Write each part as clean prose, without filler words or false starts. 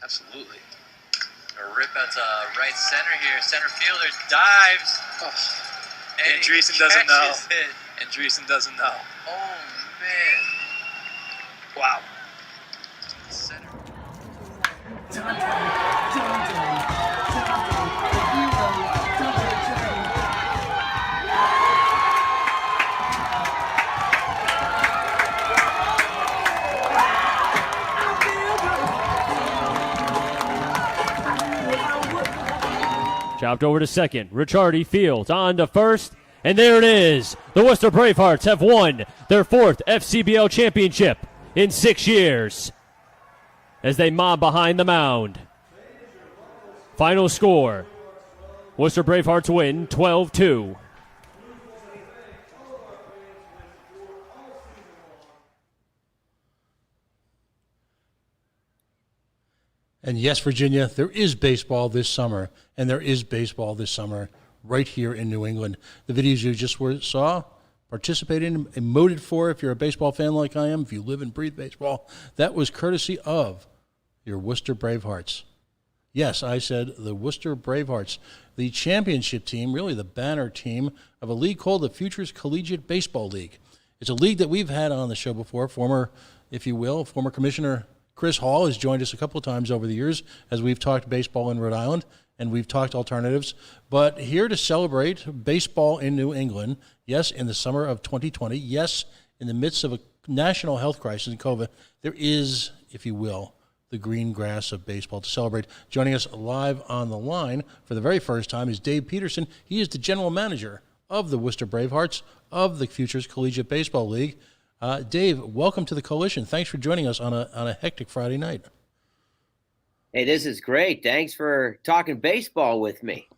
Absolutely. A rip out to right center here. Center fielder dives. Oh. And Andreessen doesn't know. It. Andreessen doesn't know. Oh, man. Wow. Center. Chopped over to second. Ricciardi fields on to first. And there it is. The Worcester Bravehearts have won their fourth FCBL championship in 6 years as they mob behind the mound. Final score, Worcester Bravehearts win 12-2. And yes, Virginia, there is baseball this summer, and there is baseball this summer right here in New England. The videos you just saw, participate in, and voted for if you're a baseball fan like I am, if you live and breathe baseball, that was courtesy of your Worcester Bravehearts. Yes, I said the Worcester Bravehearts, the championship team, really the banner team of a league called the Futures Collegiate Baseball League. It's a league that we've had on the show before. Former Commissioner Chris Hall has joined us a couple of times over the years as we've talked baseball in Rhode Island and we've talked alternatives. But here to celebrate baseball in New England, yes, in the summer of 2020, yes, in the midst of a national health crisis in COVID, there is, if you will, the green grass of baseball to celebrate. Joining us live on the line for the very first time is Dave Peterson. He is the general manager of the Worcester Bravehearts of the Futures Collegiate Baseball League. Dave, welcome to the Coalition. Thanks for joining us on a hectic Friday night. Hey, this is great. Thanks for talking baseball with me.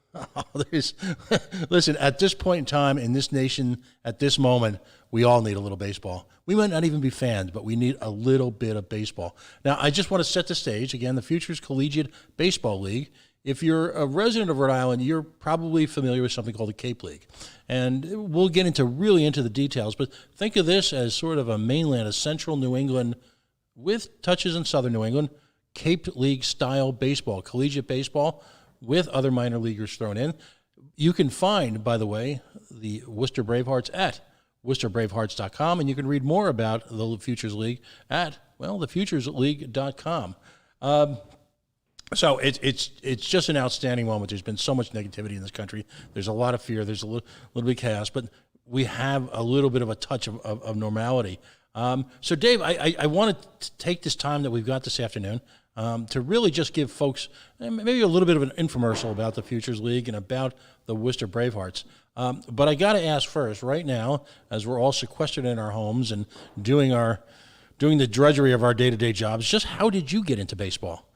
Listen, at this point in time in this nation, at this moment, we all need a little baseball. We might not even be fans, but we need a little bit of baseball. Now, I just want to set the stage. Again, the Futures Collegiate Baseball League. If you're a resident of Rhode Island, you're probably familiar with something called the Cape League. And we'll get really into the details, but think of this as sort of a mainland, a central New England with touches in southern New England, Cape League style baseball, collegiate baseball with other minor leaguers thrown in. You can find, by the way, the Worcester Bravehearts at worcesterbravehearts.com, and you can read more about the Futures League at, thefuturesleague.com. So it's just an outstanding moment. There's been so much negativity in this country. There's a lot of fear. There's a little bit of chaos, but we have a little bit of a touch of normality. So, Dave, I wanted to take this time that we've got this afternoon to really just give folks maybe a little bit of an infomercial about the Futures League and about the Worcester Bravehearts. But I got to ask first, right now, as we're all sequestered in our homes and doing the drudgery of our day-to-day jobs, just how did you get into baseball?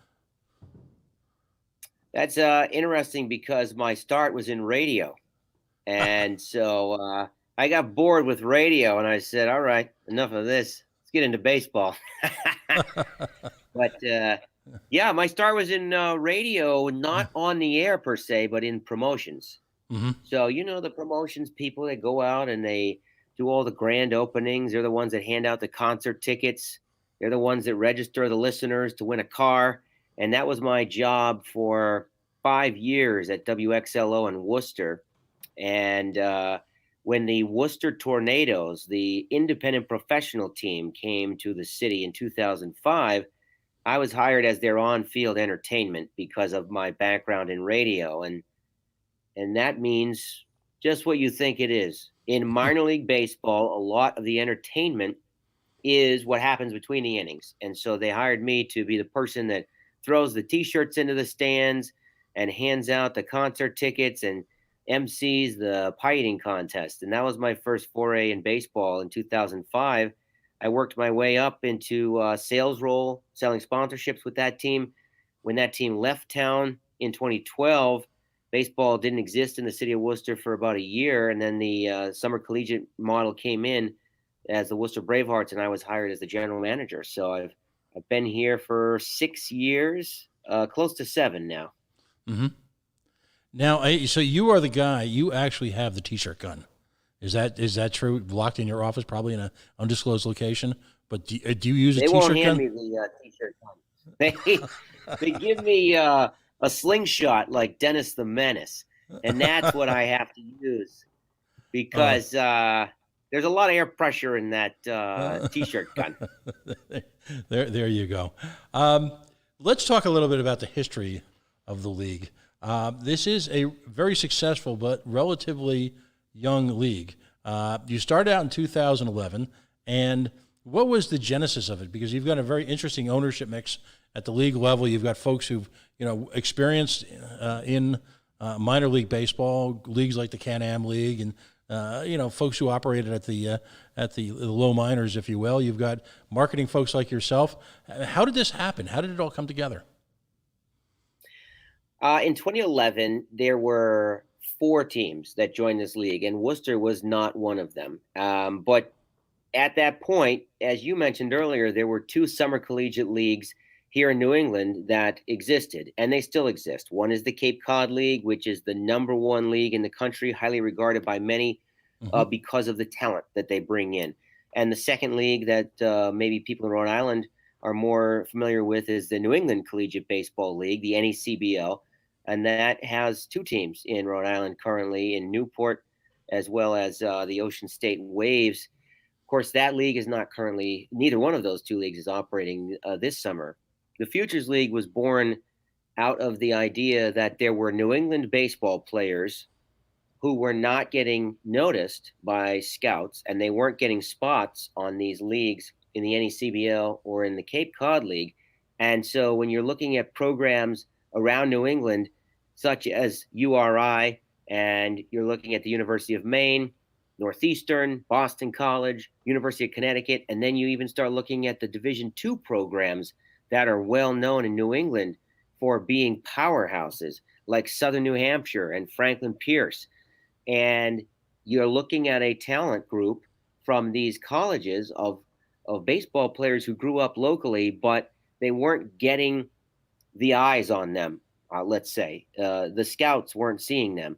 That's interesting because my start was in radio. And so I got bored with radio and I said, all right, enough of this. Let's get into baseball. But yeah, my start was in radio, not on the air per se, but in promotions. Mm-hmm. So, the promotions people that go out and they do all the grand openings. They're the ones that hand out the concert tickets. They're the ones that register the listeners to win a car. And that was my job for 5 years at WXLO in Worcester. And when the Worcester Tornadoes, the independent professional team, came to the city in 2005, I was hired as their on-field entertainment because of my background in radio. And that means just what you think it is. In minor league baseball, a lot of the entertainment is what happens between the innings. And so they hired me to be the person that throws the T-shirts into the stands and hands out the concert tickets and MCs the pie eating contest. And that was my first foray in baseball in 2005. I worked my way up into a sales role, selling sponsorships with that team. When that team left town in 2012, baseball didn't exist in the city of Worcester for about a year. And then the summer collegiate model came in as the Worcester Bravehearts, and I was hired as the general manager. So I've been here for 6 years, close to 7 now. Mm-hmm. Now, so you are the guy, you actually have the T-shirt gun. Is that true? Locked in your office, probably in an undisclosed location? But do you use a T-shirt gun? They won't hand me the T-shirt gun. They they give me a slingshot like Dennis the Menace, and that's what I have to use because there's a lot of air pressure in that T-shirt gun. There you go. Let's talk a little bit about the history of the league. This is a very successful but relatively young league. You started out in 2011, and what was the genesis of it? Because you've got a very interesting ownership mix at the league level. You've got folks who've experienced in minor league baseball, leagues like the Can-Am League, and folks who operated at the low minors, if you will. You've got marketing folks like yourself. How did this happen? How did it all come together? In 2011, there were 4 teams that joined this league, and Worcester was not one of them. But at that point, as you mentioned earlier, there were 2 summer collegiate leagues here in New England that existed, and they still exist. One is the Cape Cod League, which is the #1 league in the country, highly regarded by many because of the talent that they bring in. And the second league that maybe people in Rhode Island are more familiar with is the New England Collegiate Baseball League, the NECBL. And that has 2 teams in Rhode Island currently, in Newport, as well as the Ocean State Waves. Of course, that league is not currently, neither one of those 2 leagues is operating this summer. The Futures League was born out of the idea that there were New England baseball players who were not getting noticed by scouts, and they weren't getting spots on these leagues in the NECBL or in the Cape Cod League. And so when you're looking at programs around New England, such as URI, and you're looking at the University of Maine, Northeastern, Boston College, University of Connecticut, and then you even start looking at the Division II programs that are well known in New England for being powerhouses, like Southern New Hampshire and Franklin Pierce. And you're looking at a talent group from these colleges of baseball players who grew up locally, but they weren't getting the eyes on them, let's say. The scouts weren't seeing them.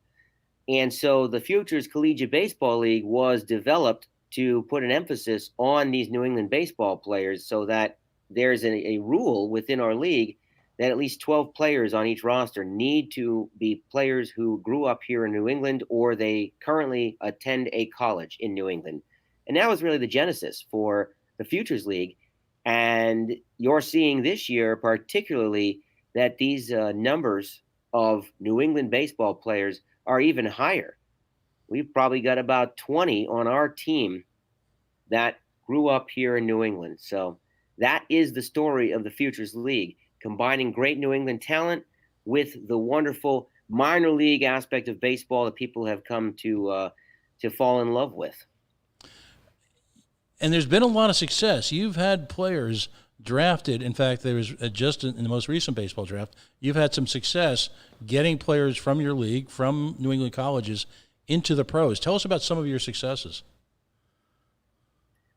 And so the Futures Collegiate Baseball League was developed to put an emphasis on these New England baseball players, so that there's a rule within our league that at least 12 players on each roster need to be players who grew up here in New England, or they currently attend a college in New England. And that was really the genesis for the Futures League. And you're seeing this year particularly that these numbers of New England baseball players are even higher. We've probably got about 20 on our team that grew up here in New England. So that is the story of the Futures League, combining great New England talent with the wonderful minor league aspect of baseball that people have come to fall in love with. And there's been a lot of success. You've had players drafted. In fact, there was just in the most recent baseball draft, you've had some success getting players from your league, from New England colleges, into the pros. Tell us about some of your successes.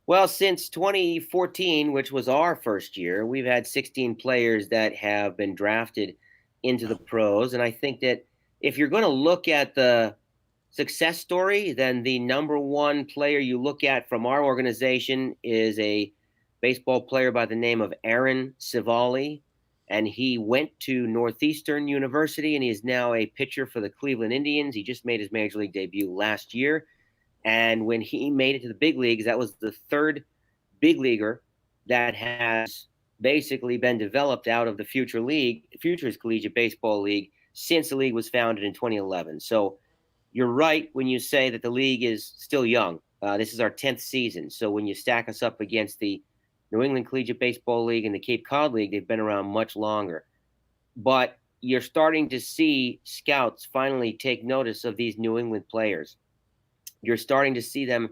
Well, since 2014, which was our first year, we've had 16 players that have been drafted into the pros. And I think that if you're going to look at the success story, then the #1 player you look at from our organization is a baseball player by the name of Aaron Civali. And he went to Northeastern University, and he is now a pitcher for the Cleveland Indians. He just made his major league debut last year. And when he made it to the big leagues, that was the 3rd big leaguer that has basically been developed out of the Futures Collegiate Baseball League since the league was founded in 2011. So you're right when you say that the league is still young. This is our 10th season. So when you stack us up against the New England Collegiate Baseball League and the Cape Cod League, they've been around much longer. But you're starting to see scouts finally take notice of these New England players. You're starting to see them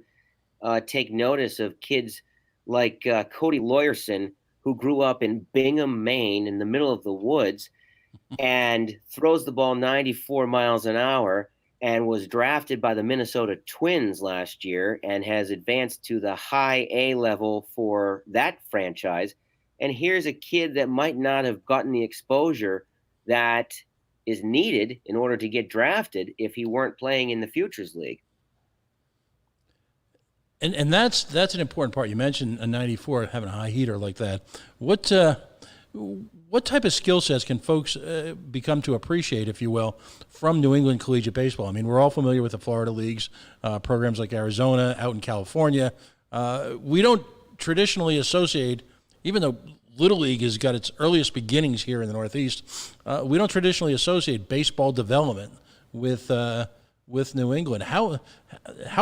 take notice of kids like Cody Lawyerson, who grew up in Bingham, Maine, in the middle of the woods, and throws the ball 94 miles an hour, and was drafted by the Minnesota Twins last year and has advanced to the high A level for that franchise. And here's a kid that might not have gotten the exposure that is needed in order to get drafted if he weren't playing in the Futures League. And that's an important part. You mentioned a 94 having a high heater like that. What what type of skill sets can folks become to appreciate, if you will, from New England collegiate baseball? I mean, we're all familiar with the Florida leagues, programs like Arizona, out in California. We don't traditionally associate, even though Little League has got its earliest beginnings here in the Northeast, we don't traditionally associate baseball development with New England. How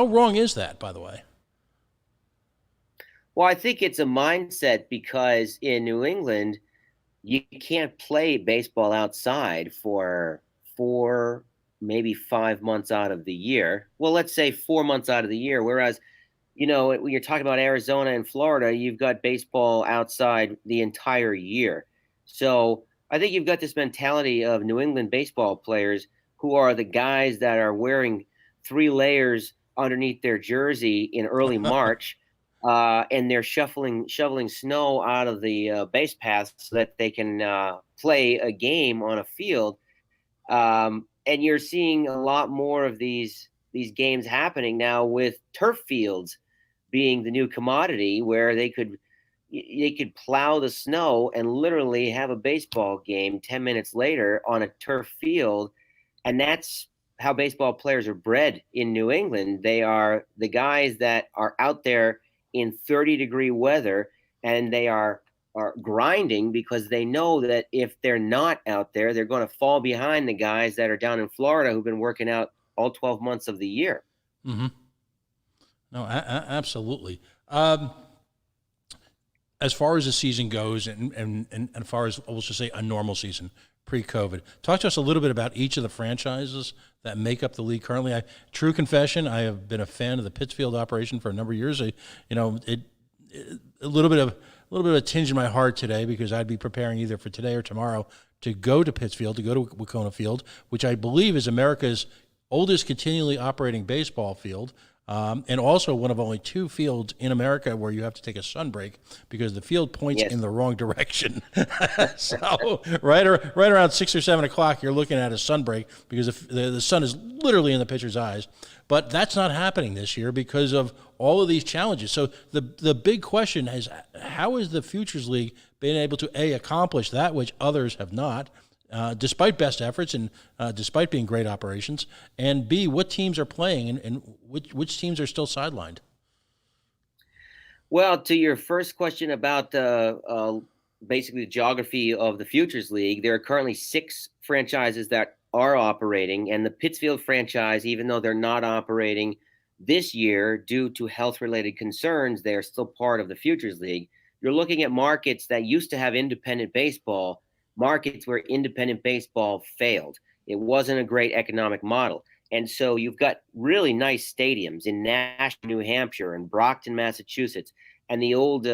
wrong is that, by the way? Well, I think it's a mindset because in New England, you can't play baseball outside for 4, maybe 5 months out of the year. Well, let's say 4 months out of the year. Whereas, when you're talking about Arizona and Florida, you've got baseball outside the entire year. So I think you've got this mentality of New England baseball players who are the guys that are wearing 3 layers underneath their jersey in early March. And they're shoveling snow out of the base paths so that they can play a game on a field. And you're seeing a lot more of these games happening now with turf fields being the new commodity, where they could plow the snow and literally have a baseball game 10 minutes later on a turf field. And that's how baseball players are bred in New England. They are the guys that are out there in 30-degree weather, and they are grinding because they know that if they're not out there, they're going to fall behind the guys that are down in Florida who've been working out all 12 months of the year. Mm-hmm. No, absolutely. As far as the season goes, and as far as, let's just say, a normal season pre-COVID, talk to us a little bit about each of the franchises that make up the league currently. True confession, I have been a fan of the Pittsfield operation for a number of years. A little bit of a tinge in my heart today, because I'd be preparing either for today or tomorrow to go to Pittsfield, to go to Wacona Field, which I believe is America's oldest continually operating baseball field. And also one of only 2 fields in America where you have to take a sun break because the field points in the wrong direction. So right around 6 or 7 o'clock, you're looking at a sun break because the sun is literally in the pitcher's eyes. But that's not happening this year because of all of these challenges. So the big question is, how is the Futures League being able to, A, accomplish that which others have not, despite best efforts and despite being great operations, and B, what teams are playing and which teams are still sidelined? Well, to your first question about basically the geography of the Futures League, there are currently 6 franchises that are operating, and the Pittsfield franchise, even though they're not operating this year due to health-related concerns, they are still part of the Futures League. You're looking at markets that used to have independent baseball, markets where independent baseball failed. It wasn't a great economic model. And so you've got really nice stadiums in Nashville, New Hampshire, and Brockton, Massachusetts, and the old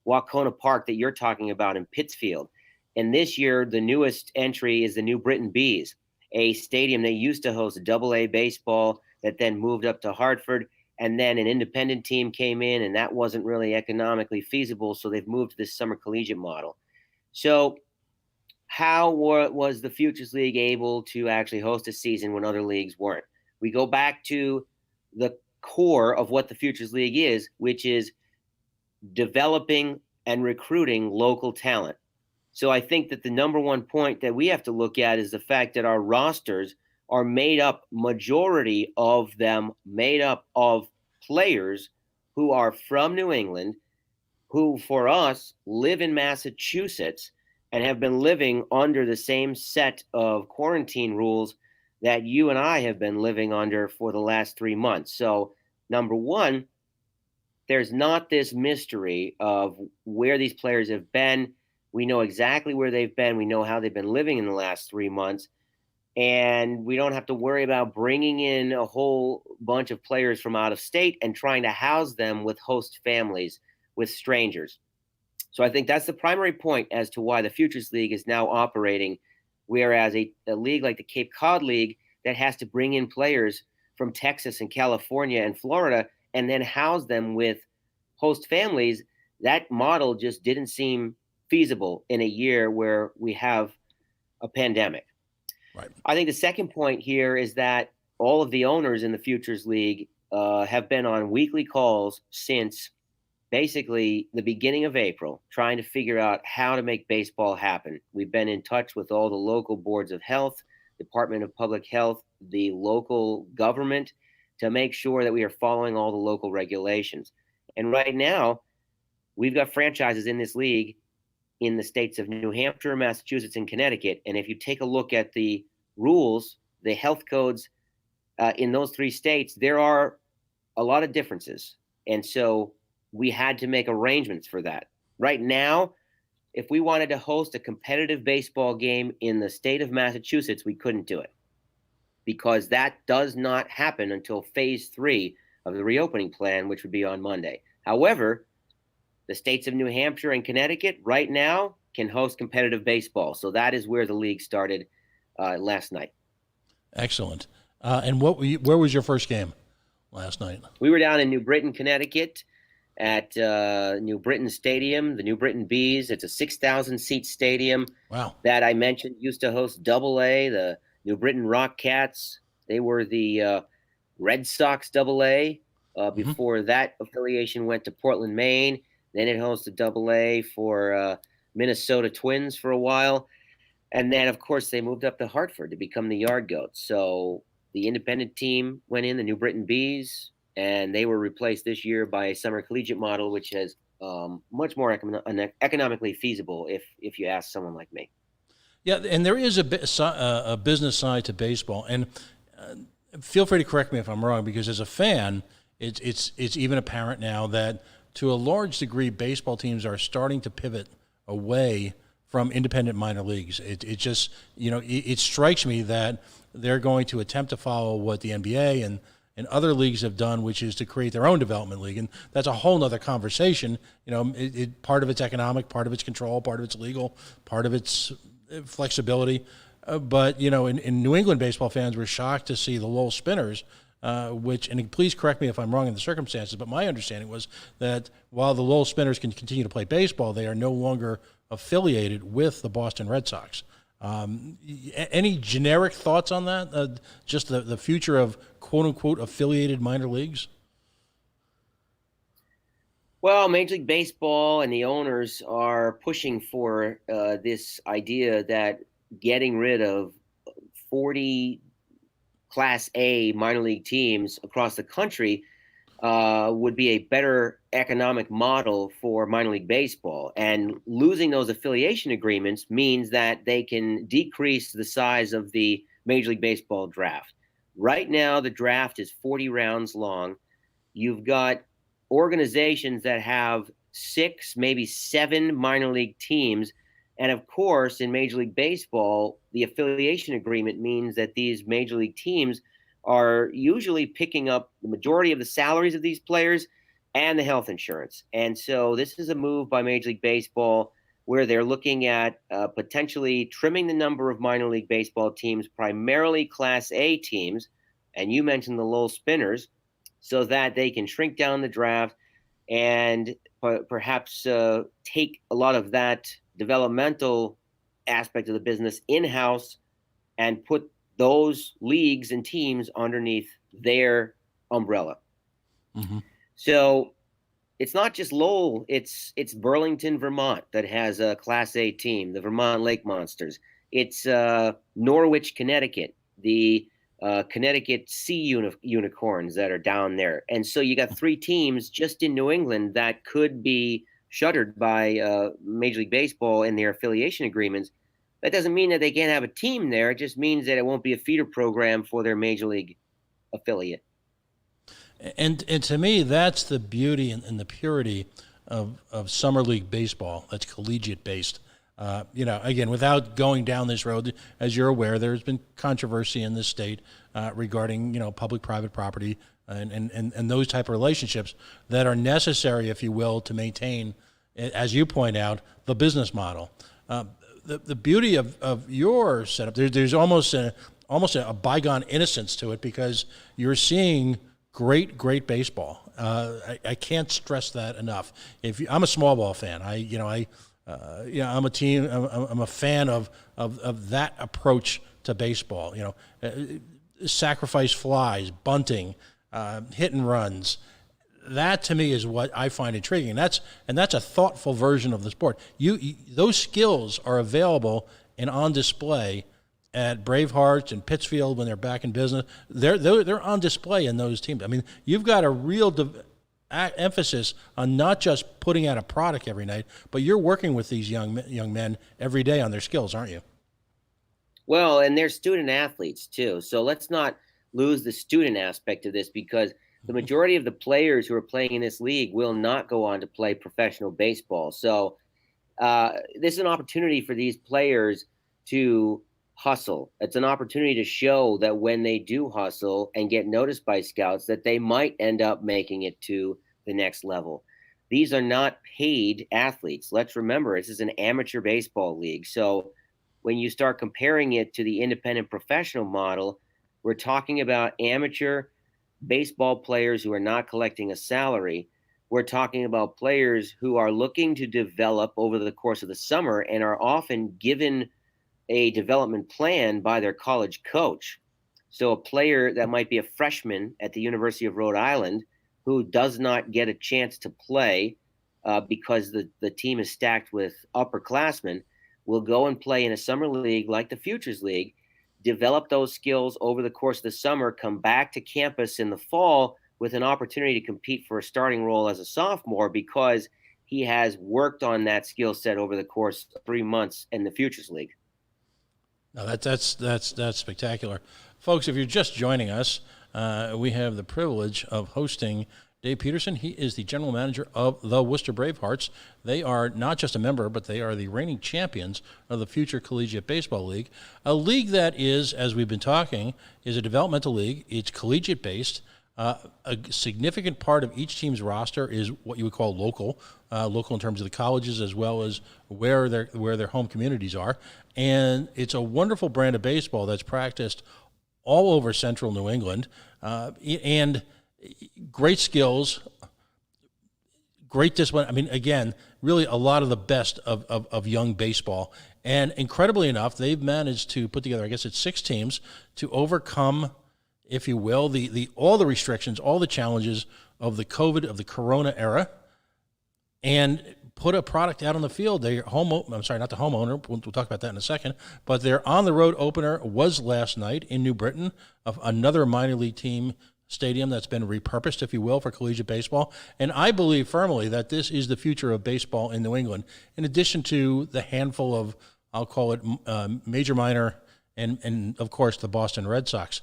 Wacona Park that you're talking about in Pittsfield. And this year, the newest entry is the New Britain Bees, a stadium that used to host AA baseball that then moved up to Hartford. And then an independent team came in, and that wasn't really economically feasible. So they've moved to this summer collegiate model. So how was the Futures League able to actually host a season when other leagues weren't? We go back to the core of what the Futures League is, which is developing and recruiting local talent. So I think that the number one point that we have to look at is the fact that our rosters are majority of them made up of players who are from New England, who for us live in Massachusetts and have been living under the same set of quarantine rules that you and I have been living under for the last 3 months. So number one, there's not this mystery of where these players have been. We know exactly where they've been. We know how they've been living in the last 3 months. And we don't have to worry about bringing in a whole bunch of players from out of state and trying to house them with host families, with strangers. So I think that's the primary point as to why the Futures League is now operating, whereas a league like the Cape Cod League that has to bring in players from Texas and California and Florida and then house them with host families, that model just didn't seem feasible in a year where we have a pandemic. Right. I think the second point here is that all of the owners in the Futures League have been on weekly calls since basically the beginning of April, trying to figure out how to make baseball happen. We've been in touch with all the local boards of health, Department of Public Health, the local government, to make sure that we are following all the local regulations. And right now, we've got franchises in this league in the states of New Hampshire, Massachusetts, and Connecticut. And if you take a look at the rules, the health codes in those 3 states, there are a lot of differences. And so we had to make arrangements for that. Right now, if we wanted to host a competitive baseball game in the state of Massachusetts, we couldn't do it because that does not happen until phase 3 of the reopening plan, which would be on Monday. However, the states of New Hampshire and Connecticut right now can host competitive baseball. So that is where the league started last night. Excellent. And where was your first game last night? We were down in New Britain, Connecticut at New Britain Stadium, the New Britain Bees. It's a 6,000-seat stadium. Wow. That I mentioned used to host Double-A, the New Britain Rock Cats. They were the Red Sox Double-A. Before that affiliation went to Portland, Maine. Then it hosted Double-A for Minnesota Twins for a while. And then, of course, they moved up to Hartford to become the Yard Goats. So the independent team went in, the New Britain Bees, and they were replaced this year by a summer collegiate model, which is much more economically feasible if you ask someone like me. Yeah, and there is a business side to baseball. And feel free to correct me if I'm wrong, because as a fan, it's even apparent now that to a large degree, baseball teams are starting to pivot away from independent minor leagues. It just, it strikes me that they're going to attempt to follow what the NBA and other leagues have done, which is to create their own development league. And that's a whole nother conversation. Part of it's economic, part of it's control, part of it's legal, part of it's flexibility. But, in New England, baseball fans were shocked to see the Lowell Spinners, and please correct me if I'm wrong in the circumstances, but my understanding was that while the Lowell Spinners can continue to play baseball, they are no longer affiliated with the Boston Red Sox. Any generic thoughts on that? Just the future of quote-unquote affiliated minor leagues? Well, Major League Baseball and the owners are pushing for this idea that getting rid of 40 Class A minor league teams across the country would be a better economic model for minor league baseball. And losing those affiliation agreements means that they can decrease the size of the Major League Baseball draft. Right now, the draft is 40 rounds long. You've got organizations that have 6, maybe 7 minor league teams. And of course, in Major League Baseball, the affiliation agreement means that these major league teams are usually picking up the majority of the salaries of these players and the health insurance. And so this is a move by Major League Baseball where they're looking at potentially trimming the number of minor league baseball teams, primarily Class A teams, and you mentioned the Lowell Spinners, so that they can shrink down the draft and perhaps take a lot of that developmental aspect of the business in-house and put those leagues and teams underneath their umbrella. Mm-hmm. So it's not just Lowell, it's Burlington, Vermont that has a Class A team, the Vermont Lake Monsters. It's Norwich, Connecticut, the Connecticut Sea Unicorns that are down there. And so you got 3 teams just in New England that could be shuttered by Major League Baseball and their affiliation agreements. That doesn't mean that they can't have a team there. It just means that it won't be a feeder program for their Major League affiliate. And to me, that's the beauty and the purity of summer league baseball. That's collegiate based. Again, without going down this road, as you're aware, there's been controversy in this state regarding public-private property and those type of relationships that are necessary, if you will, to maintain, as you point out, the business model. The beauty of your setup, there's almost a bygone innocence to it, because you're seeing great baseball. I can't stress that enough. I'm a small ball fan. I'm a fan of that approach to baseball. Sacrifice flies, bunting, hit and runs. that to me is what I find intriguing. And that's a thoughtful version of the sport. Those skills are available and on display at Bravehearts and Pittsfield when they're back in business. They're on display in those teams. I mean, you've got a real emphasis on not just putting out a product every night, but you're working with these young men every day on their skills, aren't you? Well, and they're student athletes too. So let's not lose the student aspect of this, because the majority of the players who are playing in this league will not go on to play professional baseball. So this is an opportunity for these players to hustle. It's an opportunity to show that when they do hustle and get noticed by scouts, that they might end up making it to the next level. These are not paid athletes. Let's remember, this is an amateur baseball league. So when you start comparing it to the independent professional model, we're talking about amateur baseball players who are not collecting a salary. We're talking about players who are looking to develop over the course of the summer and are often given a development plan by their college coach. So a player that might be a freshman at the University of Rhode Island who does not get a chance to play because the team is stacked with upperclassmen will go and play in a summer league like the Futures League, develop those skills over the course of the summer, come back to campus in the fall with an opportunity to compete for a starting role as a sophomore because he has worked on that skill set over the course of 3 months in the Futures League. No, that's spectacular. Folks, if you're just joining us, we have the privilege of hosting Dave Peterson. He is the general manager of the Worcester Bravehearts. They are not just a member, but they are the reigning champions of the Future Collegiate Baseball League, a league that is, as we've been talking, is a developmental league. It's collegiate-based. A significant part of each team's roster is what you would call local in terms of the colleges as well as where their home communities are. And it's a wonderful brand of baseball that's practiced all over central New England, and great skills, great discipline. I mean, again, really a lot of the best of young baseball. And incredibly enough, they've managed to put together, I guess it's 6 teams, to overcome, if you will, all the restrictions, all the challenges of the Corona era, and put a product out on the field. Not the homeowner, we'll talk about that in a second, but their on-the-road opener was last night in New Britain, of another minor league team stadium that's been repurposed, if you will, for collegiate baseball. And I believe firmly that this is the future of baseball in New England, in addition to the handful of, I'll call it major, minor, and of course, the Boston Red Sox.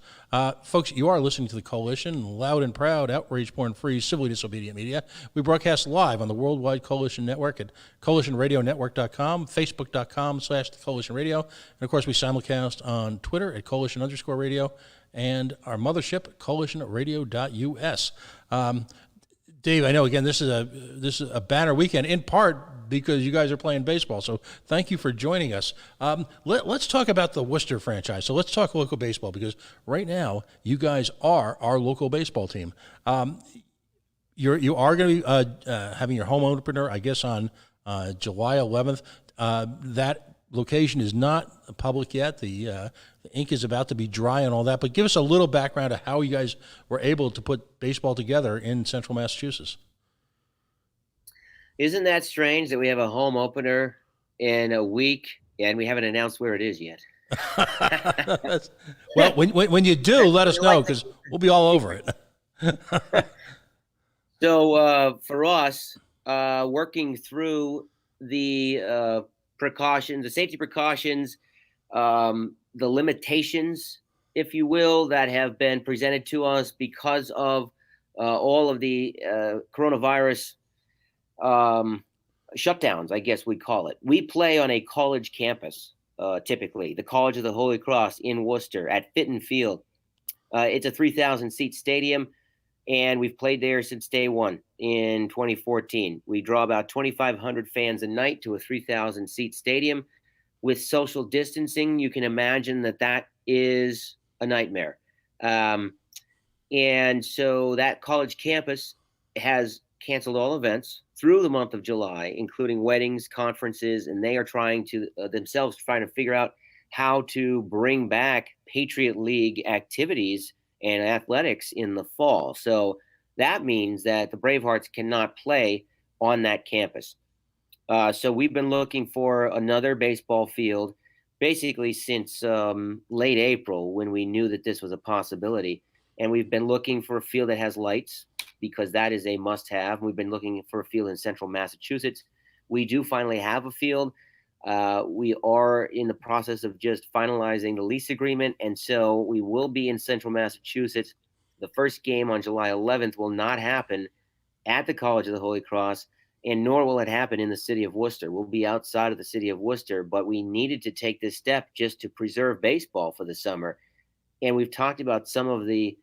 Folks, you are listening to the Coalition, loud and proud, outrage-porn-free, civilly disobedient media. We broadcast live on the Worldwide Coalition Network at coalitionradionetwork.com, facebook.com/the Coalition Radio, and of course, we simulcast on Twitter at Coalition_radio, and our mothership, coalitionradio.us. Dave, I know, again, this is a banner weekend, in part because you guys are playing baseball, so thank you for joining us. Let's talk about the Worcester franchise. So let's talk local baseball, because right now you guys are our local baseball team. You are going to be having your home opener, I guess, on July 11th. That location is not public yet. The ink is about to be dry and all that. But give us a little background of how you guys were able to put baseball together in central Massachusetts. Isn't that strange that we have a home opener in a week and we haven't announced where it is yet? Well, when you do, let us know, because we'll be all over it. So for us, working through the precautions, the safety precautions, the limitations, if you will, that have been presented to us because of all of the coronavirus shutdowns, I guess we'd call it. We play on a college campus, typically, the College of the Holy Cross in Worcester at Fitton Field. It's a 3,000-seat stadium, and we've played there since day one in 2014. We draw about 2,500 fans a night to a 3,000-seat stadium. With social distancing, you can imagine that is a nightmare. And so that college campus has canceled all events through the month of July, including weddings, conferences, and they are trying to figure out how to bring back Patriot League activities and athletics in the fall. So that means that the Bravehearts cannot play on that campus. So we've been looking for another baseball field basically since late April, when we knew that this was a possibility. And we've been looking for a field that has lights, because that is a must-have. We've been looking for a field in central Massachusetts. We do finally have a field. We are in the process of just finalizing the lease agreement, and so we will be in central Massachusetts. The first game on July 11th will not happen at the College of the Holy Cross, and nor will it happen in the city of Worcester. We'll be outside of the city of Worcester, but we needed to take this step just to preserve baseball for the summer. And we've talked about some of the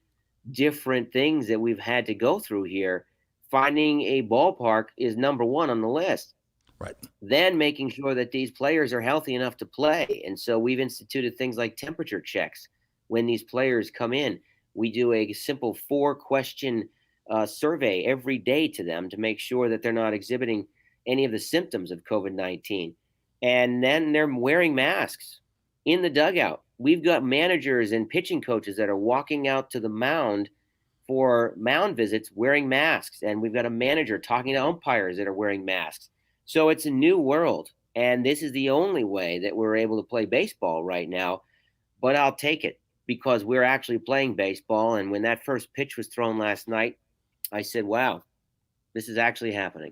different things that we've had to go through here. Finding a ballpark is number one on the list. Right. Then making sure that these players are healthy enough to play. And so we've instituted things like temperature checks when these players come in. We do a simple 4-question survey every day to them to make sure that they're not exhibiting any of the symptoms of COVID-19. And then they're wearing masks in the dugout. We've got managers and pitching coaches that are walking out to the mound for mound visits wearing masks. And we've got a manager talking to umpires that are wearing masks. So it's a new world. And this is the only way that we're able to play baseball right now. But I'll take it, because we're actually playing baseball. And when that first pitch was thrown last night, I said, wow, this is actually happening.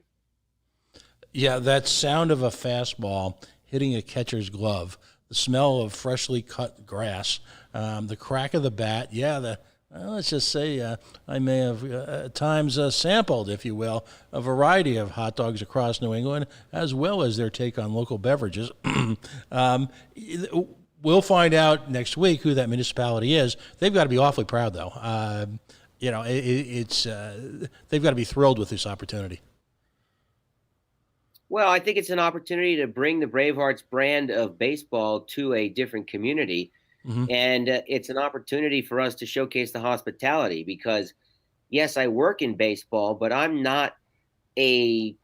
Yeah, that sound of a fastball hitting a catcher's glove, the smell of freshly cut grass, the crack of the bat. Yeah, let's just say I may have at times sampled, if you will, a variety of hot dogs across New England, as well as their take on local beverages. We'll find out next week who that municipality is. They've got to be awfully proud, though. They've got to be thrilled with this opportunity. Well, I think it's an opportunity to bring the Bravehearts brand of baseball to a different community. Mm-hmm. And it's an opportunity for us to showcase the hospitality, because, yes, I work in baseball, but I'm not a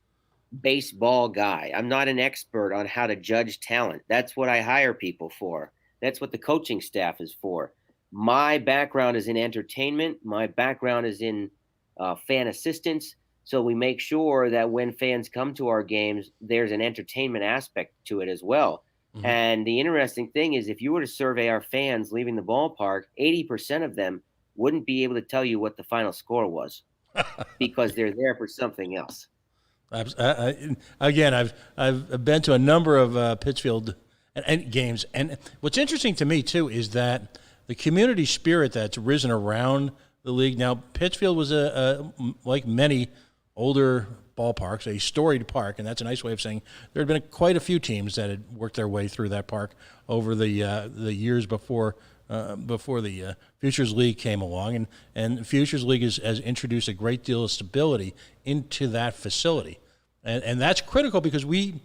baseball guy. I'm not an expert on how to judge talent. That's what I hire people for. That's what the coaching staff is for. My background is in entertainment. My background is in fan assistance. So we make sure that when fans come to our games, there's an entertainment aspect to it as well. Mm-hmm. And the interesting thing is, if you were to survey our fans leaving the ballpark, 80% of them wouldn't be able to tell you what the final score was because they're there for something else. Again, I've been to a number of Pittsfield and games, and what's interesting to me too is that the community spirit that's risen around the league. Now, Pittsfield was like many older ballparks, a storied park, and that's a nice way of saying there had been quite a few teams that had worked their way through that park over the years before the Futures League came along, and the Futures League has introduced a great deal of stability into that facility, and that's critical because we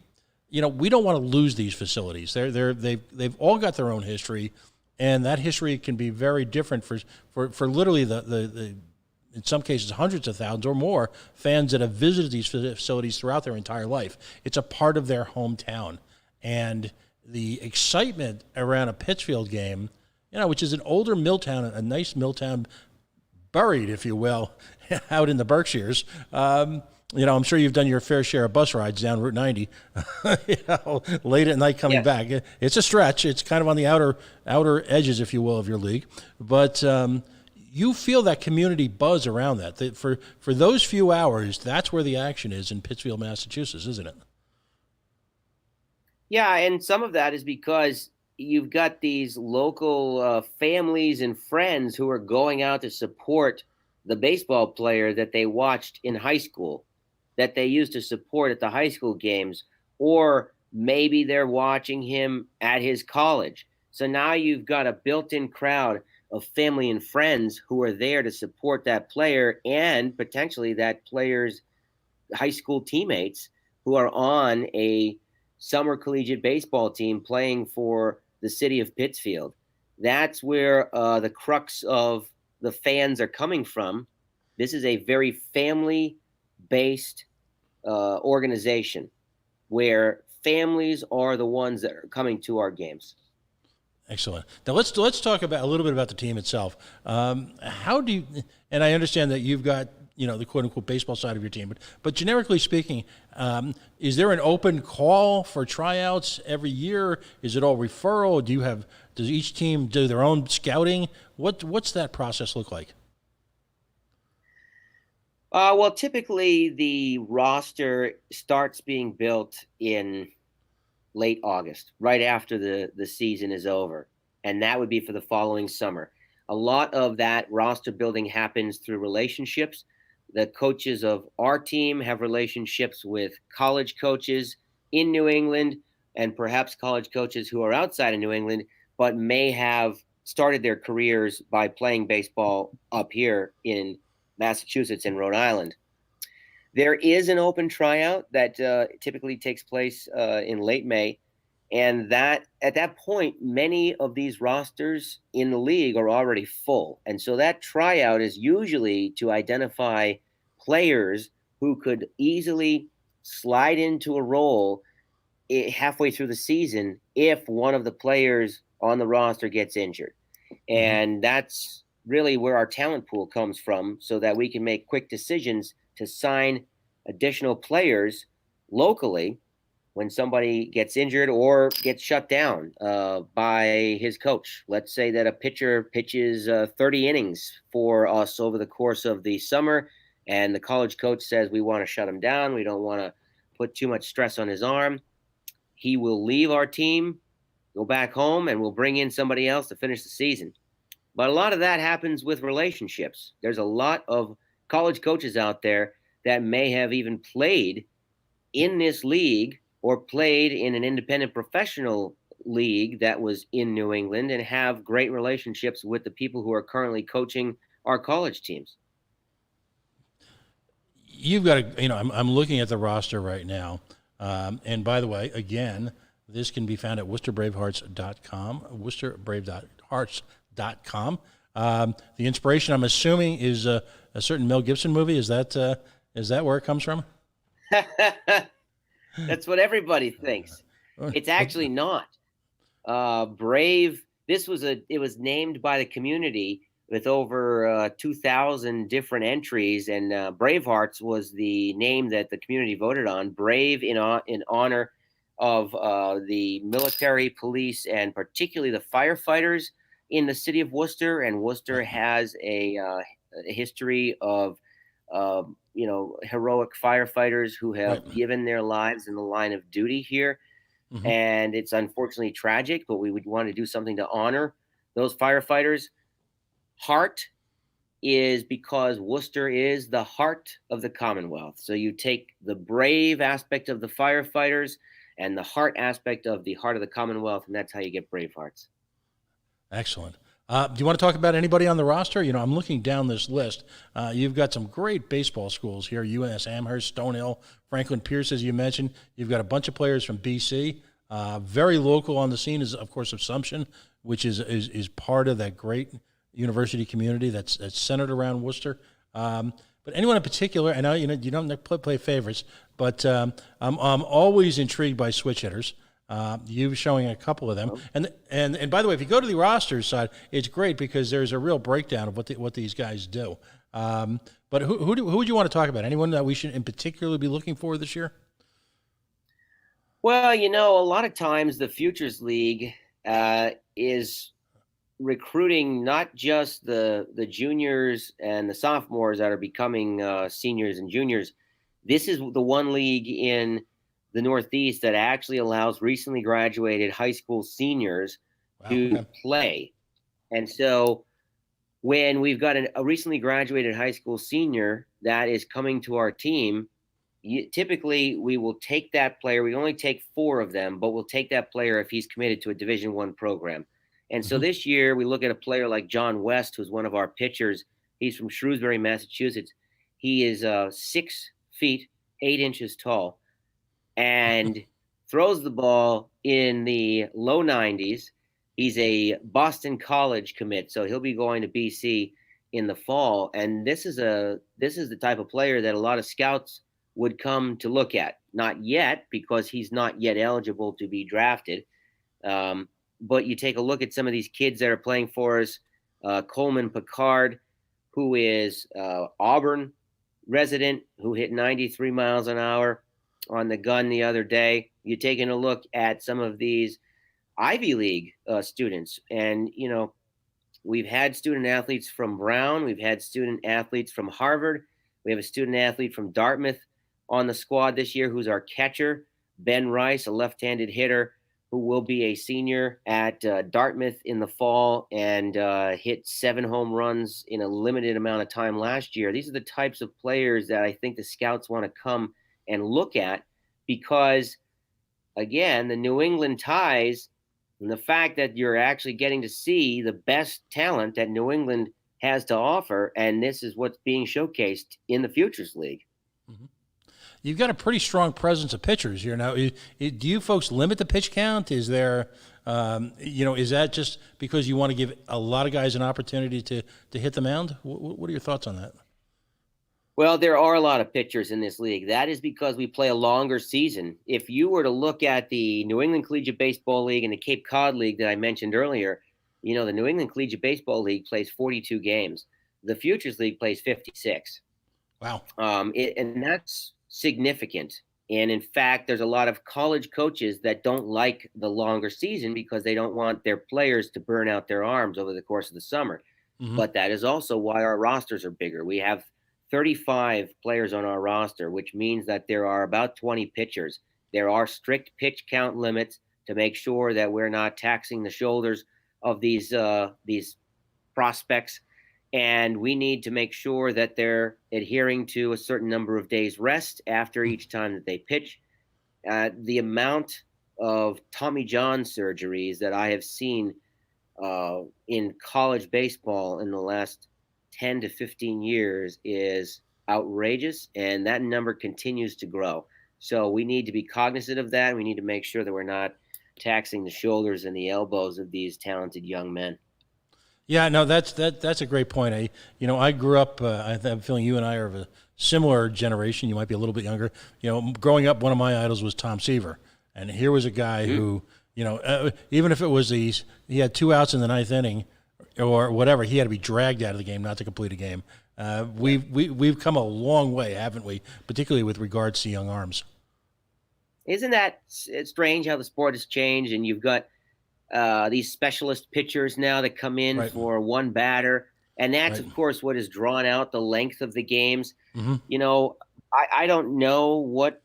don't want to lose these facilities. They've all got their own history, and that history can be very different for literally the in some cases hundreds of thousands or more fans that have visited these facilities throughout their entire life. It's a part of their hometown, and the excitement around a Pittsfield game, which is an older mill town, a nice mill town, buried, if you will, out in the Berkshires. I'm sure you've done your fair share of bus rides down Route 90, late at night coming back. It's a stretch. It's kind of on the outer edges, if you will, of your league. But you feel that community buzz around that. For those few hours, that's where the action is in Pittsfield, Massachusetts, isn't it? Yeah, and some of that is because you've got these local families and friends who are going out to support the baseball player that they watched in high school, that they used to support at the high school games, or maybe they're watching him at his college. So now you've got a built-in crowd of family and friends who are there to support that player and potentially that player's high school teammates who are on a summer collegiate baseball team playing for the city of Pittsfield. That's where the crux of the fans are coming from. This is a very family-based organization where families are the ones that are coming to our games. Excellent. Now let's talk about a little bit about the team itself. How do you? And I understand that you've got the quote unquote baseball side of your team. But generically speaking, is there an open call for tryouts every year? Is it all referral? Does each team do their own scouting? What's that process look like? Well, typically the roster starts being built in late August, right after the season is over. And that would be for the following summer. A lot of that roster building happens through relationships. The coaches of our team have relationships with college coaches in New England and perhaps college coaches who are outside of New England, but may have started their careers by playing baseball up here in Massachusetts and Rhode Island. There is an open tryout that typically takes place in late May. And that at that point, many of these rosters in the league are already full. And so that tryout is usually to identify players who could easily slide into a role halfway through the season if one of the players on the roster gets injured. And that's really where our talent pool comes from, so that we can make quick decisions to sign additional players locally when somebody gets injured or gets shut down by his coach. Let's say that a pitcher pitches 30 innings for us over the course of the summer, and the college coach says, we want to shut him down. We don't want to put too much stress on his arm. He will leave our team, go back home, and we'll bring in somebody else to finish the season. But a lot of that happens with relationships. There's a lot of college coaches out there that may have even played in this league or played in an independent professional league that was in New England and have great relationships with the people who are currently coaching our college teams. You've got I'm looking at the roster right now. And by the way, again, this can be found at WorcesterBraveHearts.com, WorcesterBraveHearts.com. The inspiration, I'm assuming, is a certain Mel Gibson movie. Is that where it comes from? That's what everybody thinks. It's actually not. Brave. It was named by the community with over 2,000 different entries, and Bravehearts was the name that the community voted on. Brave in honor of the military, police, and particularly the firefighters in the city of Worcester. And Worcester has a history of heroic firefighters who have given their lives in the line of duty here. And it's unfortunately tragic, but we would want to do something to honor those firefighters. Heart is because Worcester is the heart of the Commonwealth. So you take the brave aspect of the firefighters and the heart aspect of the heart of the Commonwealth, and that's how you get Brave Hearts. Excellent. Do you want to talk about anybody on the roster? I'm looking down this list. You've got some great baseball schools here: UNS Amherst, Stonehill, Franklin Pierce, as you mentioned. You've got a bunch of players from BC. Very local on the scene is, of course, Assumption, which is part of that great university community that's centered around Worcester. But anyone in particular? I know you don't play favorites, but I'm always intrigued by switch hitters. You showing a couple of them, and by the way, if you go to the roster side, it's great because there's a real breakdown of what these guys do. But who would you want to talk about? Anyone that we should in particular be looking for this year? Well, a lot of times the Futures League is recruiting not just the juniors and the sophomores that are becoming seniors and juniors. This is the one league in the Northeast that actually allows recently graduated high school seniors to play. And so when we've got a recently graduated high school senior that is coming to our team, typically we will take that player. We only take 4 of them, but we'll take that player if he's committed to a Division I program. And so this year we look at a player like John West, who's one of our pitchers. He's from Shrewsbury, Massachusetts. He is 6 feet 8 inches tall and throws the ball in the low 90s. He's a Boston College commit, so he'll be going to BC in the fall. And this is the type of player that a lot of scouts would come to look at. Not yet, because he's not yet eligible to be drafted. But you take a look at some of these kids that are playing for us. Coleman Picard, who is Auburn resident who hit 93 miles an hour on the gun the other day. You're taking a look at some of these Ivy League students, and we've had student athletes from Brown, we've had student athletes from Harvard, we have a student athlete from Dartmouth on the squad this year who's our catcher, Ben Rice, a left-handed hitter who will be a senior at Dartmouth in the fall and hit 7 home runs in a limited amount of time last year. These are the types of players that I think the scouts want to come and look at because, again, the New England ties and the fact that you're actually getting to see the best talent that New England has to offer, and this is what's being showcased in the Futures League. Mm-hmm. You've got a pretty strong presence of pitchers here. Now, do you folks limit the pitch count? Is there, is that just because you want to give a lot of guys an opportunity to hit the mound? What are your thoughts on that? Well, there are a lot of pitchers in this league. That is because we play a longer season. If you were to look at the New England Collegiate Baseball League and the Cape Cod League that I mentioned earlier, the New England Collegiate Baseball League plays 42 games. The Futures League plays 56. Wow. And that's significant. And in fact, there's a lot of college coaches that don't like the longer season because they don't want their players to burn out their arms over the course of the summer. Mm-hmm. But that is also why our rosters are bigger. We have 35 players on our roster, which means that there are about 20 pitchers. There are strict pitch count limits to make sure that we're not taxing the shoulders of these prospects. And we need to make sure that they're adhering to a certain number of days rest after each time that they pitch. The amount of Tommy John surgeries that I have seen in college baseball in the last 10 to 15 years is outrageous, and that number continues to grow. So we need to be cognizant of that. We need to make sure that we're not taxing the shoulders and the elbows of these talented young men. Yeah, no, that's a great point. I grew up. I have a feeling you and I are of a similar generation. You might be a little bit younger. Growing up, one of my idols was Tom Seaver, and here was a guy who, even if it was he had 2 outs in the 9th inning, or whatever, he had to be dragged out of the game not to complete a game. We've come a long way, haven't we? Particularly with regards to young arms. Isn't that strange how the sport has changed? And you've got these specialist pitchers now that come in for one batter, and that's of course what has drawn out the length of the games. Mm-hmm. I don't know what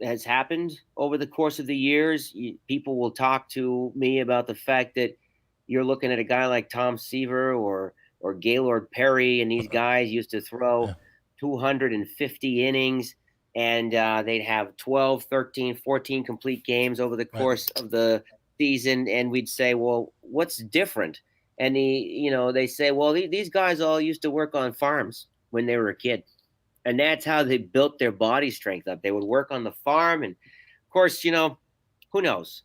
has happened over the course of the years. People will talk to me about the fact that you're looking at a guy like Tom Seaver or Gaylord Perry, and these guys used to throw 250 innings, and they'd have 12, 13, 14 complete games over the course of the season, and we'd say, well, what's different? And they say, well, these guys all used to work on farms when they were a kid, and that's how they built their body strength up. They would work on the farm, and of course, who knows?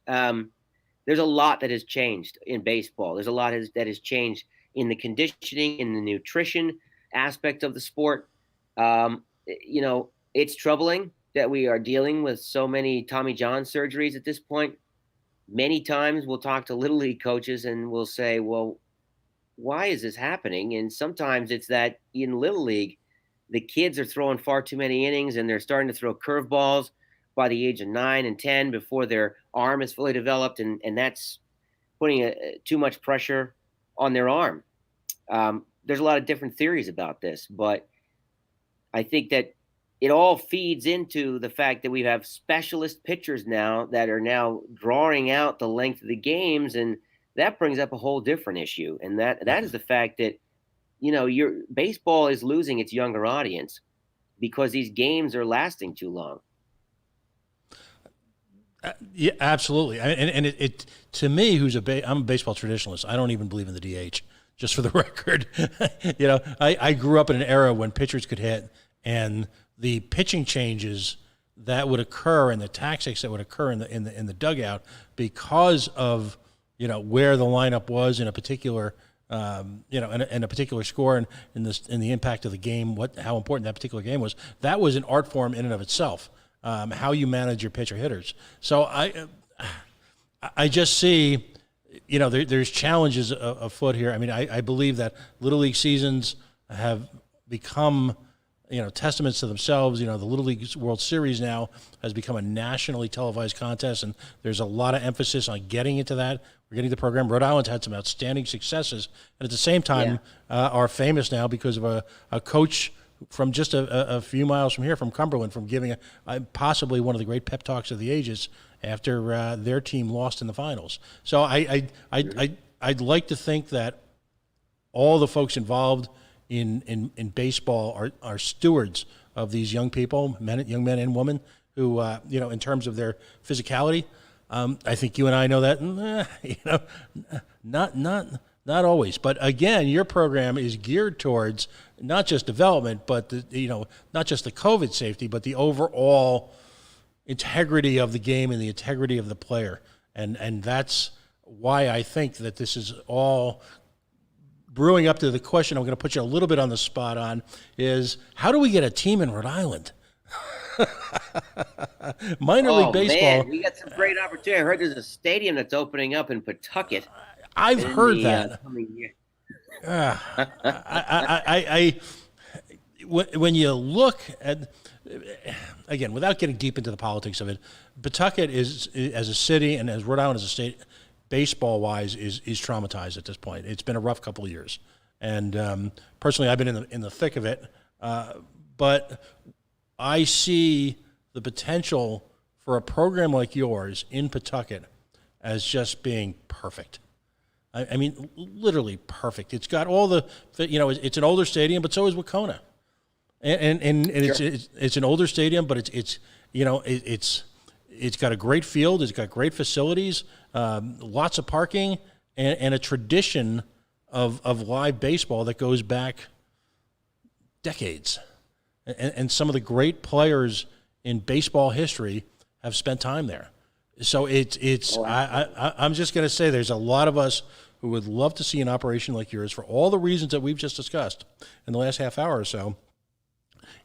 There's a lot that has changed in baseball. There's a lot that has changed in the conditioning, in the nutrition aspect of the sport. It's troubling that we are dealing with so many Tommy John surgeries at this point. Many times we'll talk to Little League coaches and we'll say, well, why is this happening? And sometimes it's that in Little League, the kids are throwing far too many innings and they're starting to throw curveballs by the age of 9 and 10 before their arm is fully developed, and that's putting too much pressure on their arm. There's a lot of different theories about this, but I think that it all feeds into the fact that we have specialist pitchers now that are now drawing out the length of the games, and that brings up a whole different issue, and that is the fact that your baseball is losing its younger audience because these games are lasting too long. Yeah, absolutely. And it to me, I'm a baseball traditionalist. I don't even believe in the DH. Just for the record, I grew up in an era when pitchers could hit, and the pitching changes that would occur and the tactics that would occur in the dugout because of where the lineup was in a particular in a particular score and in the impact of the game, how important that particular game was. That was an art form in and of itself. How you manage your pitcher hitters. So I just see, there's challenges afoot here. I mean, I believe that Little League seasons have become testaments to themselves. The Little League World Series now has become a nationally televised contest, and there's a lot of emphasis on getting into that. We're getting the program. Rhode Island's had some outstanding successes, and at the same time are famous now because of a coach from just a few miles from here, from Cumberland, from giving possibly one of the great pep talks of the ages after their team lost in the finals. So I'd like to think that all the folks involved in baseball are stewards of these young people, young men and women who, in terms of their physicality. I think you and I know that, not always. But again, your program is geared towards not just development, but not just the COVID safety, but the overall integrity of the game and the integrity of the player. And that's why I think that this is all brewing up to the question I'm going to put you a little bit on the spot on is, how do we get a team in Rhode Island? Minor league baseball. Man, we got some great opportunity. I heard there's a stadium that's opening up in Pawtucket. I've heard that. When you look at, again, without getting deep into the politics of it, Pawtucket is, as a city and as Rhode Island as a state, baseball-wise, is traumatized at this point. It's been a rough couple of years, and personally, I've been in the thick of it. But I see the potential for a program like yours in Pawtucket as just being perfect. I mean, literally perfect. It's got all it's an older stadium, but so is Wacona, and sure. it's an older stadium, but it's got a great field. It's got great facilities, lots of parking, and a tradition of live baseball that goes back decades. And some of the great players in baseball history have spent time there. So I'm just going to say there's a lot of us who would love to see an operation like yours for all the reasons that we've just discussed in the last half hour or so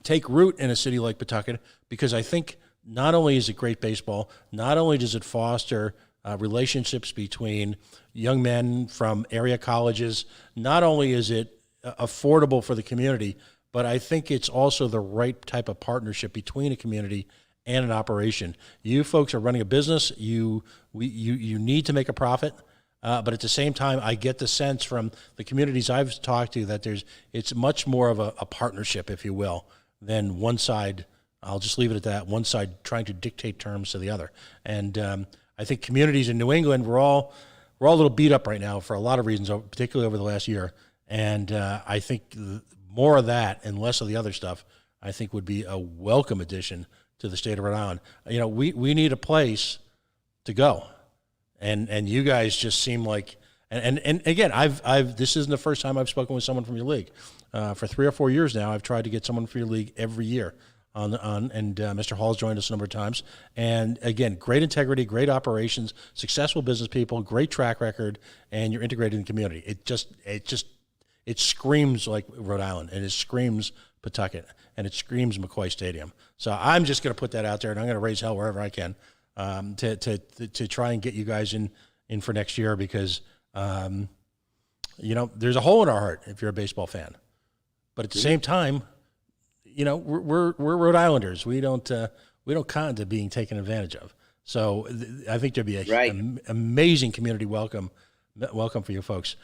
take root in a city like Pawtucket, because I think not only is it great baseball, not only does it foster relationships between young men from area colleges, not only is it affordable for the community, but I think it's also the right type of partnership between a community and an operation. You folks are running a business. You need to make a profit, but at the same time, I get the sense from the communities I've talked to that it's much more of a partnership, if you will, than one side. I'll just leave it at that. One side trying to dictate terms to the other. And I think communities in New England, we're all a little beat up right now for a lot of reasons, particularly over the last year. And I think more of that and less of the other stuff, I think, would be a welcome addition to the state of Rhode Island. We need a place to go, and you guys just seem like, and again, I've this isn't the first time I've spoken with someone from your league. For 3 or 4 years now, I've tried to get someone from your league every year and Mr. Hall's joined us a number of times. And again, great integrity, great operations, successful business people, great track record, and you're integrated in the community. It screams like Rhode Island, and it screams Pawtucket, and it screams McCoy Stadium. So I'm just going to put that out there, and I'm going to raise hell wherever I can to try and get you guys in for next year, because there's a hole in our heart if you're a baseball fan, but at the same time, we're Rhode Islanders. We don't cotton to being taken advantage of. So I think there'd be an amazing community welcome for you folks.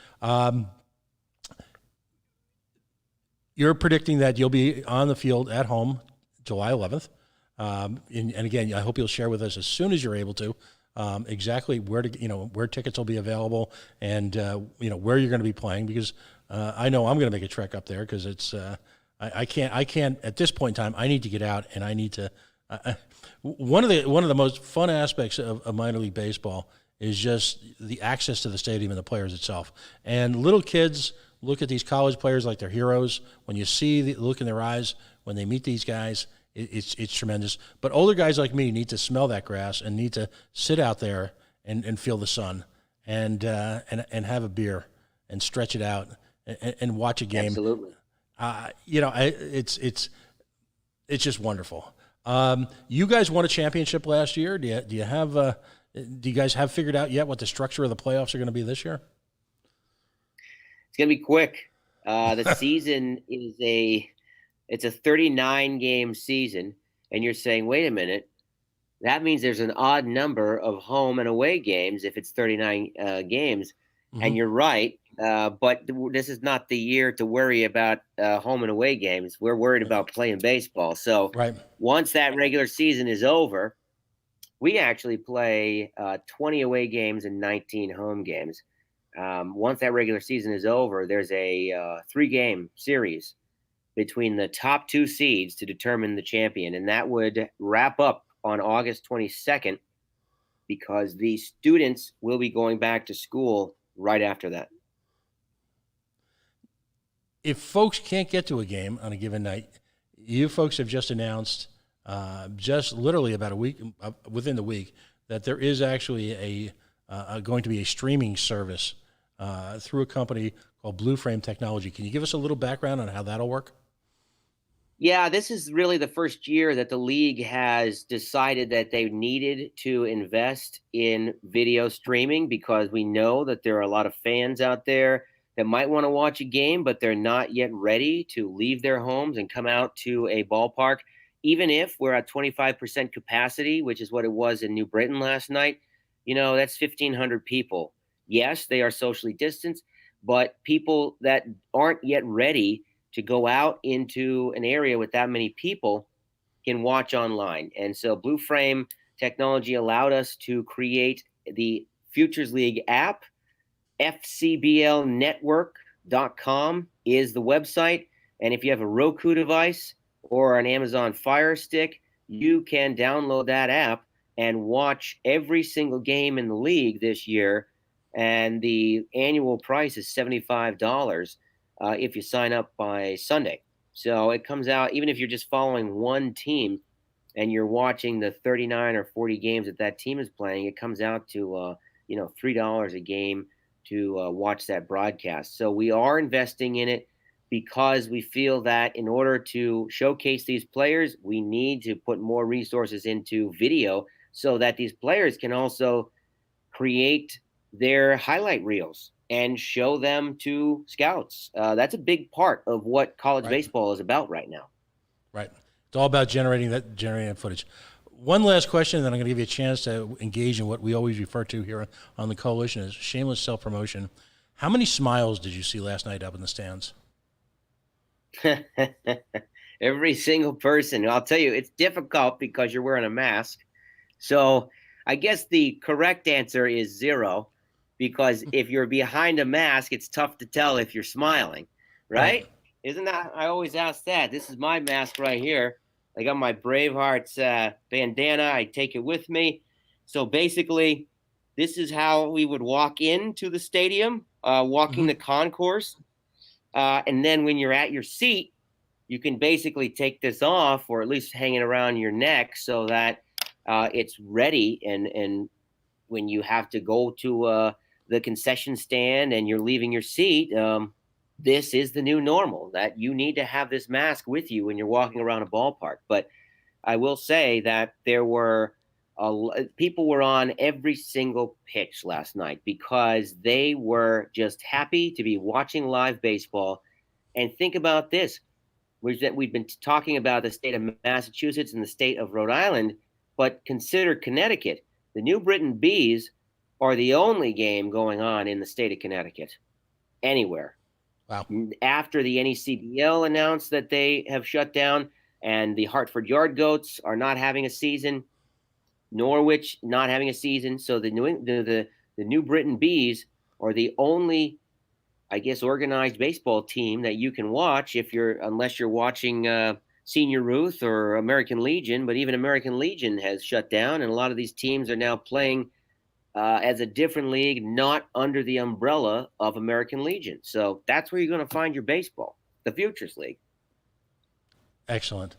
You're predicting that you'll be on the field at home July 11th. And again, I hope you'll share with us as soon as you're able to exactly where tickets will be available and where you're going to be playing, because I know I'm going to make a trek up there, because it's I can't at this point in time. I need to get out, and I need to. One of the most fun aspects of minor league baseball is just the access to the stadium and the players itself. And little kids look at these college players like they're heroes. When you see the look in their eyes when they meet these guys, it's tremendous. But older guys like me need to smell that grass and need to sit out there and feel the sun and have a beer and stretch it out and watch a game. Absolutely. It's just wonderful. You guys won a championship last year. Do you guys have figured out yet what the structure of the playoffs are going to be this year? It's going to be quick. The season is it's a 39 game season, and you're saying, wait a minute, that means there's an odd number of home and away games if it's 39 games. Mm-hmm. And you're right. But this is not the year to worry about home and away games. We're worried about playing baseball. So once that regular season is over, we actually play 20 away games and 19 home games. Once that regular season is over, there's a 3-game series between the top 2 seeds to determine the champion. And that would wrap up on August 22nd, because the students will be going back to school right after that. If folks can't get to a game on a given night, you folks have just announced, just literally about a week, within the week, that there is actually going to be a streaming service through a company called Blue Frame Technology. Can you give us a little background on how that'll work? Yeah, this is really the first year that the league has decided that they needed to invest in video streaming, because we know that there are a lot of fans out there that might want to watch a game, but they're not yet ready to leave their homes and come out to a ballpark. Even if we're at 25% capacity, which is what it was in New Britain last night, that's 1,500 people. Yes, they are socially distanced, but people that aren't yet ready to go out into an area with that many people can watch online. And so Blue Frame Technology allowed us to create the Futures League app. FCBLnetwork.com is the website. And if you have a Roku device or an Amazon Fire Stick, you can download that app and watch every single game in the league this year. And the annual price is $75. If you sign up by Sunday. So it comes out, even if you're just following one team and you're watching the 39 or 40 games that team is playing, it comes out to, $3 a game to watch that broadcast. So we are investing in it because we feel that in order to showcase these players, we need to put more resources into video so that these players can also create their highlight reels and show them to scouts. That's a big part of what college baseball is about right now. Right. It's all about generating that footage. One last question, and then I'm going to give you a chance to engage in what we always refer to here on the Coalition as shameless self-promotion. How many smiles did you see last night up in the stands? Every single person. I'll tell you, it's difficult because you're wearing a mask. So I guess the correct answer is 0. Because if you're behind a mask, it's tough to tell if you're smiling, right? Isn't that? I always ask that. This is my mask right here. I got my Bravehearts bandana. I take it with me. So basically, this is how we would walk into the stadium, walking the concourse. And then when you're at your seat, you can basically take this off, or at least hang it around your neck so that it's ready. And when you have to go to the concession stand and you're leaving your seat, this is the new normal, that you need to have this mask with you when you're walking around a ballpark. But I will say that there were people were on every single pitch last night because they were just happy to be watching live baseball. And think about this, which that we've been talking about the state of Massachusetts and the state of Rhode Island, but consider Connecticut. The New Britain Bees are the only game going on in the state of Connecticut anywhere. Wow. After the NECBL announced that they have shut down, and the Hartford Yard Goats are not having a season, Norwich not having a season. So the New Britain Bees are the only, I guess, organized baseball team that you can watch unless you're watching Senior Ruth or American Legion. But even American Legion has shut down, and a lot of these teams are now playing as a different league, not under the umbrella of American Legion. So that's where you're going to find your baseball, the Futures League. Excellent.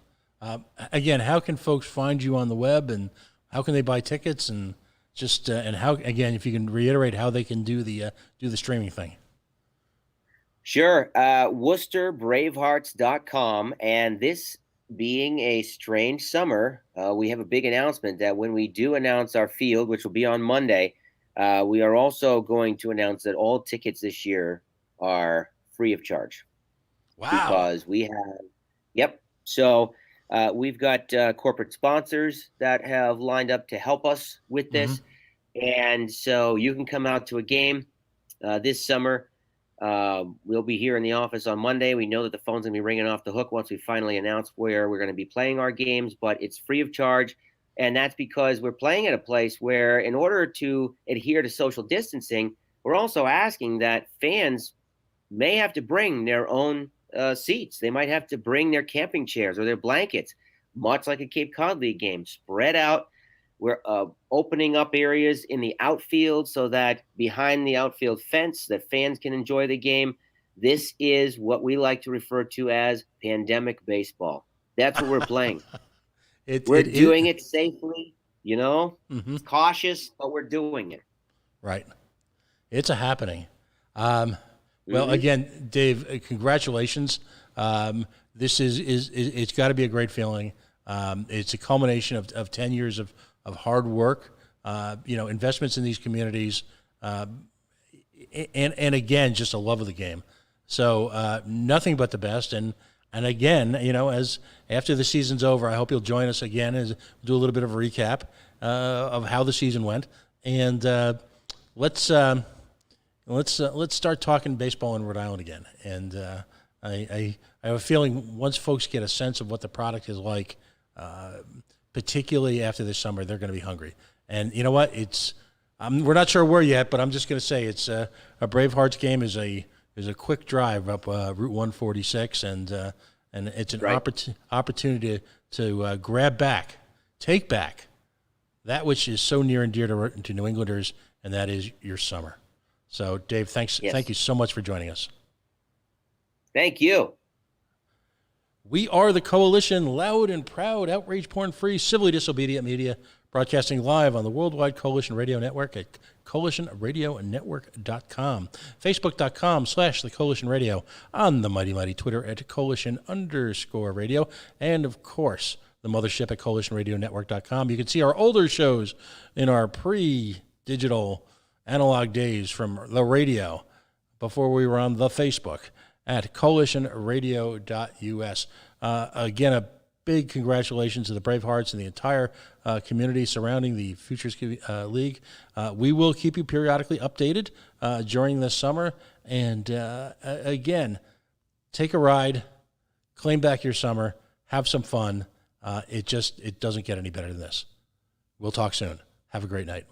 Again, how can folks find you on the web, and how can they buy tickets, and just and how, again, if you can reiterate how they can do the streaming thing? Sure. WorcesterBravehearts.com. And this being a strange summer, we have a big announcement that when we do announce our field, which will be on Monday, we are also going to announce that all tickets this year are free of charge. Wow. Because we have Yep. So we've got corporate sponsors that have lined up to help us with this. And so you can come out to a game this summer. We'll be here in the office on Monday. We know that the phone's going to be ringing off the hook once we finally announce where we're going to be playing our games, but it's free of charge. And that's because we're playing at a place where, in order to adhere to social distancing, we're also asking that fans may have to bring their own seats. They might have to bring their camping chairs or their blankets, much like a Cape Cod League game, spread out. We're opening up areas in the outfield so that behind the outfield fence that fans can enjoy the game. This is what we like to refer to as pandemic baseball. That's what we're playing. We're doing it safely, cautious, but we're doing it. Right. It's a happening. Well, again, Dave, congratulations. This it's got to be a great feeling. It's a culmination of 10 years of hard work, investments in these communities, and again, just a love of the game. So nothing but the best. And again, as after the season's over, I hope you'll join us again as do a little bit of a recap of how the season went. And let's start talking baseball in Rhode Island again. And I have a feeling once folks get a sense of what the product is like, particularly after this summer, they're going to be hungry. And you know what? We're not sure where yet, but I'm just going to say it's a Bravehearts game is a quick drive up Route 146, and it's an opportunity to grab back, take back that which is so near and dear to New Englanders, and that is your summer. So, Dave, thanks. Yes. Thank you so much for joining us. Thank you. We are the Coalition, loud and proud, outrage-porn-free, civilly disobedient media, broadcasting live on the Worldwide Coalition Radio Network at coalitionradionetwork.com, facebook.com/The Coalition Radio, on the mighty Twitter at Coalition_radio, and, of course, the mothership at coalitionradionetwork.com. You can see our older shows in our pre-digital analog days from the radio before we were on the Facebook at coalitionradio.us. Again, a big congratulations to the Bravehearts and the entire community surrounding the Futures League. We will keep you periodically updated during this summer. And again, take a ride, claim back your summer, have some fun. It doesn't get any better than this. We'll talk soon. Have a great night.